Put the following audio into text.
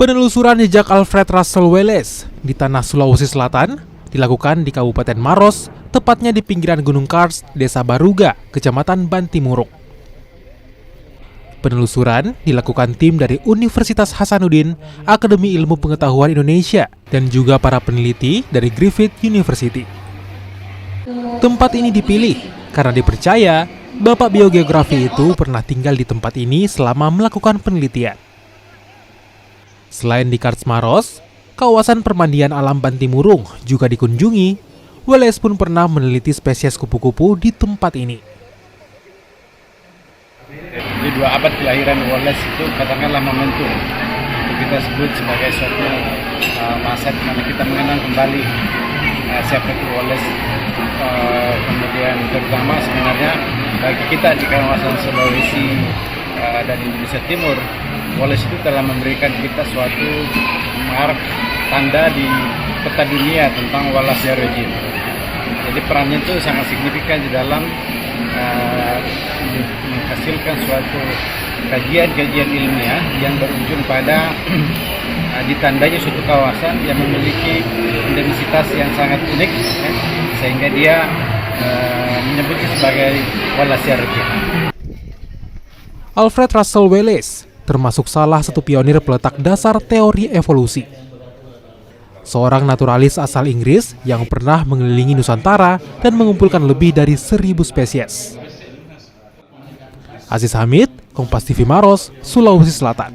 Penelusuran jejak Alfred Russel Wallace di tanah Sulawesi Selatan dilakukan di Kabupaten Maros, tepatnya di pinggiran Gunung Kars, Desa Baruga, Kecamatan Bantimuruk. Penelusuran dilakukan tim dari Universitas Hasanuddin, Akademi Ilmu Pengetahuan Indonesia, dan juga para peneliti dari Griffith University. Tempat ini dipilih karena dipercaya Bapak Biogeografi itu pernah tinggal di tempat ini selama melakukan penelitian. Selain di Kars Maros, kawasan permandian alam Bantimurung juga dikunjungi. Wallace pun pernah meneliti spesies kupu-kupu di tempat ini. Di 2 abad kelahiran Wallace itu katakanlah momentum itu kita sebut sebagai suatu masa di mana kita mengenang kembali siapa itu Wallace. Kemudian terutama sebenarnya bagi kita di kawasan Sulawesi dan Indonesia Timur, Wallace itu telah memberikan kita suatu mark tanda di peta dunia tentang Wallacea regime. Jadi perannya itu sangat signifikan di dalam menghasilkan suatu kajian-kajian ilmiah yang berujung pada ditandanya suatu kawasan yang memiliki endemisitas yang sangat unik, sehingga dia menyebutnya sebagai Wallacea regime. Alfred Russel Wallace termasuk salah satu pionir peletak dasar teori evolusi. Seorang naturalis asal Inggris yang pernah mengelilingi Nusantara dan mengumpulkan lebih dari 1.000 spesies. Aziz Hamid, Kompas TV Maros, Sulawesi Selatan.